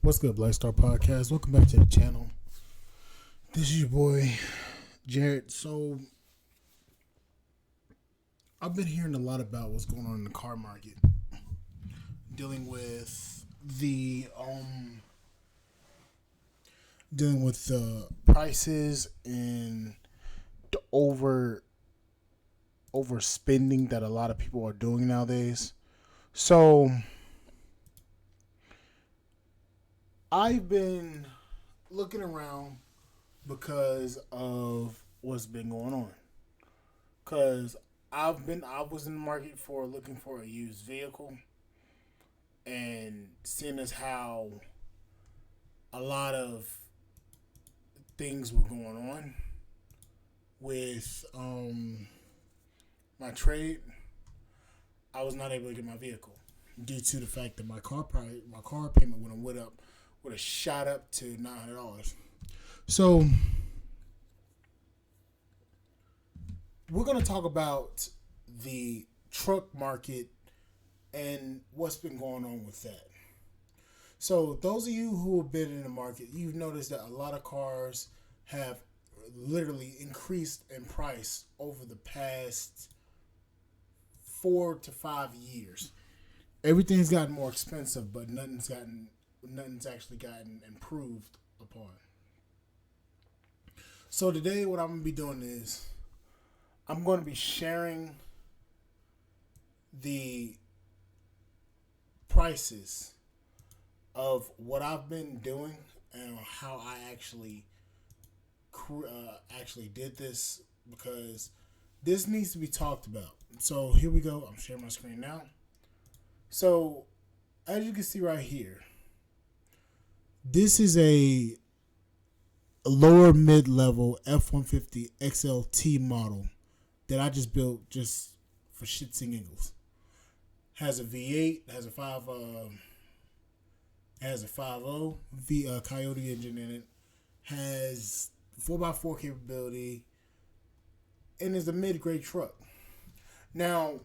What's good, Black Star Podcast? Welcome back to the channel. This is your boy, Jared. So, I've been hearing a lot about what's going on in the car market, dealing with the prices and the overspending that a lot of people are doing nowadays. So, I've been looking around because of what's been going on. Cause I was in the market for looking for a used vehicle, and seeing as how a lot of things were going on with my trade, I was not able to get my vehicle due to the fact that my car payment would have shot up to $900. So we're gonna talk about the truck market and what's been going on with that. So those of you who have been in the market, you've noticed that a lot of cars have literally increased in price over the past 4 to 5 years. Everything's gotten more expensive, but nothing's actually gotten improved upon. So today, what I'm gonna be doing is I'm going to be sharing the prices of what I've been doing and how I actually did this, because this needs to be talked about. So here we go. I'm sharing my screen now. So as you can see right here, this is a lower mid-level F-150 XLT model that I just built just for shits and giggles. Has a V8, has a 5.0 Coyote engine in it, has 4x4 capability, and is a mid-grade truck. Now,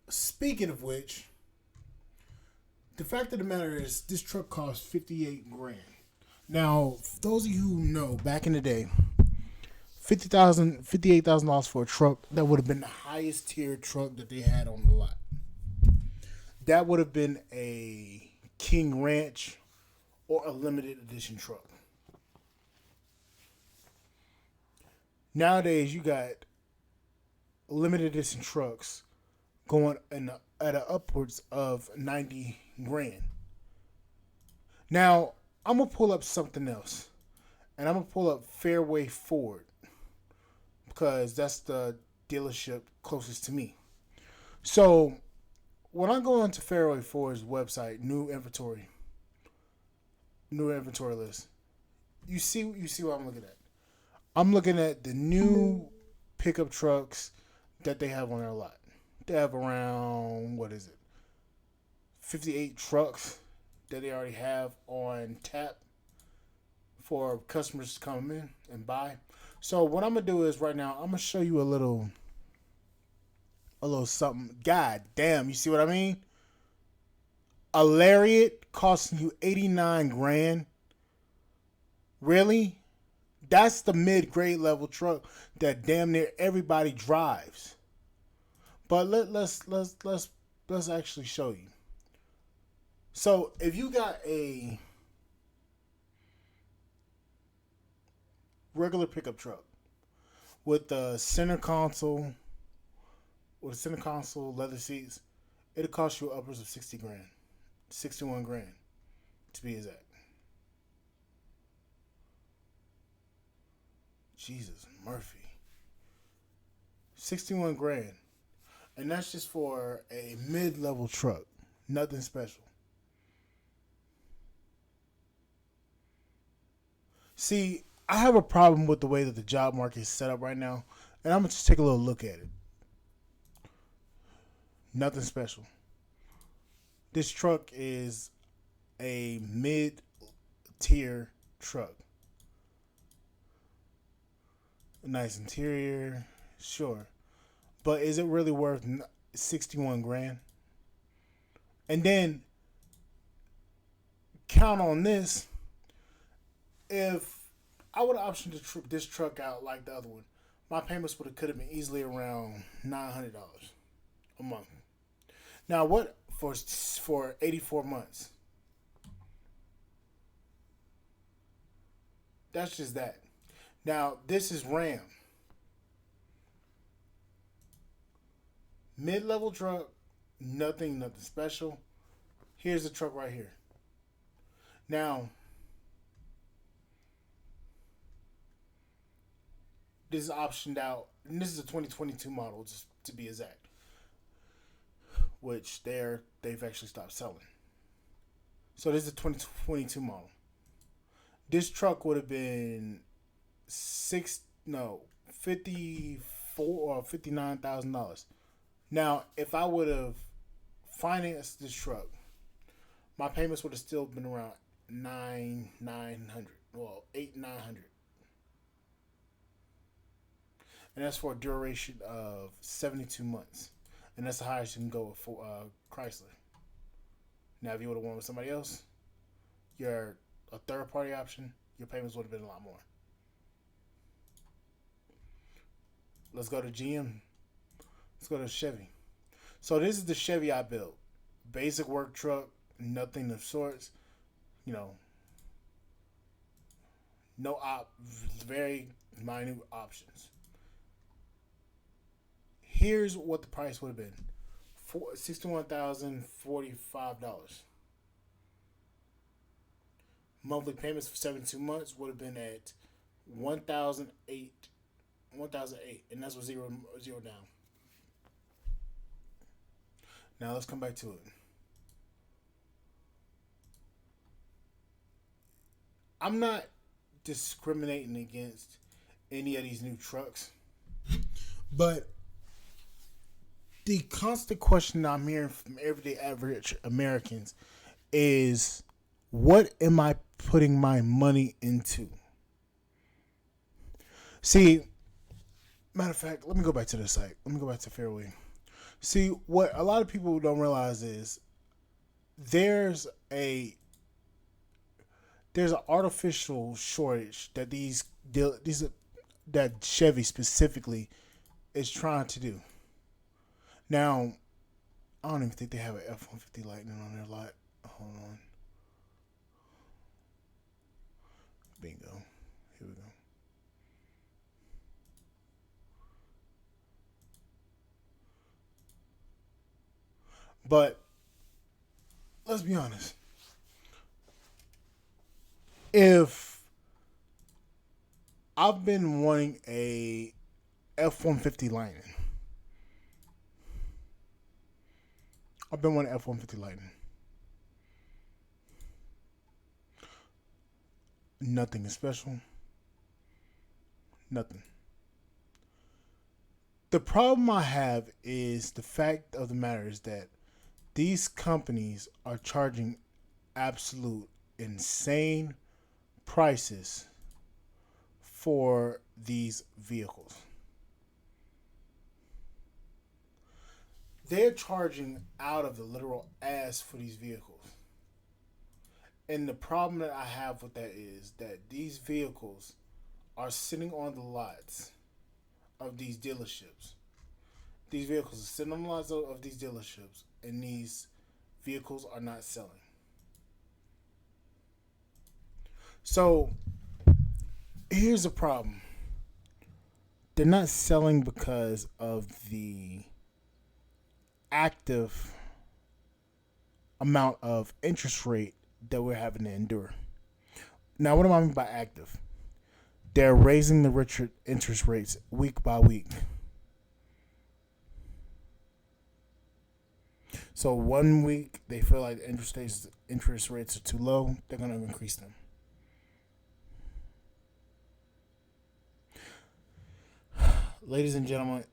speaking of which, the fact of the matter is this truck costs 58 grand. Now, for those of you who know, back in the day, $58,000 for a truck, that would have been the highest tier truck that they had on the lot. That would have been a King Ranch or a limited edition truck. Nowadays, you got limited edition trucks going at a upwards of 90 grand. Now, I'm going to pull up something else. And I'm going to pull up Fairway Ford, because that's the dealership closest to me. So when I go onto Fairway Ford's website, new inventory list, you see what I'm looking at. I'm looking at the new pickup trucks that they have on their lot. They have around, 58 trucks that they already have on tap for customers to come in and buy. So what I'm gonna do is right now I'm gonna show you a little something. God damn, you see what I mean? A Lariat costing you 89 grand. Really? That's the mid-grade level truck that damn near everybody drives. But let's actually show you. So if you got a regular pickup truck with the center console, leather seats, it'll cost you upwards of 60 grand, 61 grand to be exact. Jesus Murphy, 61 grand, and that's just for a mid-level truck, nothing special. See, I have a problem with the way that the job market is set up right now, and I'm gonna just take a little look at it. Nothing special. This truck is a mid-tier truck. A nice interior, sure, but is it really worth 61 grand? And then count on this, if I would have optioned this truck out like the other one, my payments would have could have been easily around $900 a month. Now, what for 84 months? That's just that. Now, this is Ram, mid-level truck, nothing special. Here's the truck right here. Now, this is optioned out, and this is a 2022 model, just to be exact, which they've actually stopped selling. So this is a 2022 model. This truck would have been 54 or $59,000. Now, if I would have financed this truck, my payments would have still been around nine hundred. Well, 8 900, and that's for a duration of 72 months, and that's the highest you can go for Chrysler. Now, if you would have went with somebody else, your a third party option, your payments would have been a lot more. Let's go to GM. Let's go to Chevy. So this is the Chevy I built. Basic work truck, nothing of sorts. You know, very minute options. Here's what the price would have been: $61,045. Monthly payments for 72 months would have been at 1,008, and that's with zero down. Now let's come back to it. I'm not discriminating against any of these new trucks, but the constant question I'm hearing from everyday average Americans is, what am I putting my money into? See, matter of fact, let me go back to the site. Let me go back to Fairway. See, what a lot of people don't realize is there's a there's an artificial shortage that that Chevy specifically is trying to do. Now, I don't even think they have an F-150 Lightning on their lot. Hold on. Bingo. Here we go. But let's be honest. If I've been wanting a F-150 Lightning, I've been wanting F-150 Lightning. Nothing is special. Nothing. The problem I have is the fact of the matter is that these companies are charging absolute insane prices for these vehicles. They're charging out of the literal ass for these vehicles. And the problem that I have with that is that these vehicles are sitting on the lots of these dealerships. These vehicles are sitting on the lots of these dealerships, and these vehicles are not selling. So here's the problem: they're not selling because of the active amount of interest rate that we're having to endure. Now, what do I mean by active? They're raising the richer interest rates week by week. So 1 week they feel like interest rates are too low, they're going to increase them. Ladies and gentlemen,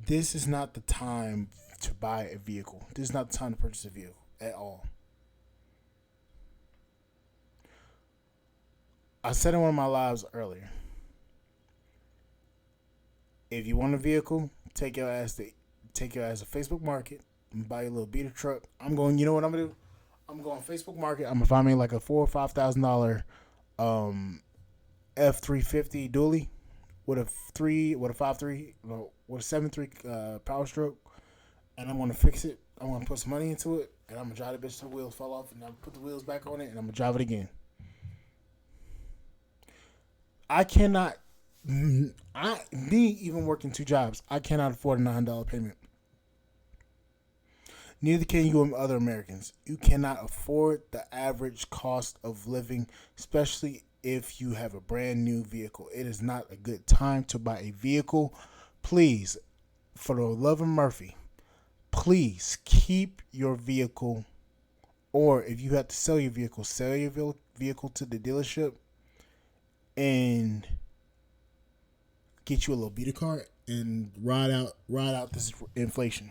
this is not the time to buy a vehicle. This is not the time to purchase a vehicle at all. I said in one of my lives earlier, if you want a vehicle, take your ass to Facebook Market and buy a little beater truck. You know what I'm gonna do? I'm going Facebook Market. I'm gonna find me like a $4,000 or $5,000 F350 dually with a 5.3, no, with a 7.3 power stroke, and I'm gonna fix it. I'm gonna put some money into it, and I'm gonna drive the bitch till the wheels fall off, and I'm gonna put the wheels back on it, and I'm gonna drive it again. I cannot. Me even working two jobs, I cannot afford a $9 payment. Neither can you other Americans. You cannot afford the average cost of living, especially if you have a brand new vehicle. It is not a good time to buy a vehicle. Please, for the love of Murphy, please keep your vehicle. Or if you have to sell your vehicle to the dealership and get you a little beater car and ride out this inflation.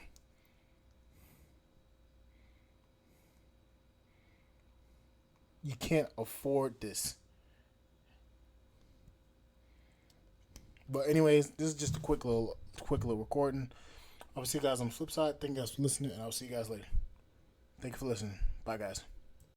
You can't afford this. But anyways, this is just a quick little recording. I'll see you guys on the flip side. Thank you guys for listening, and I'll see you guys later. Thank you for listening. Bye, guys.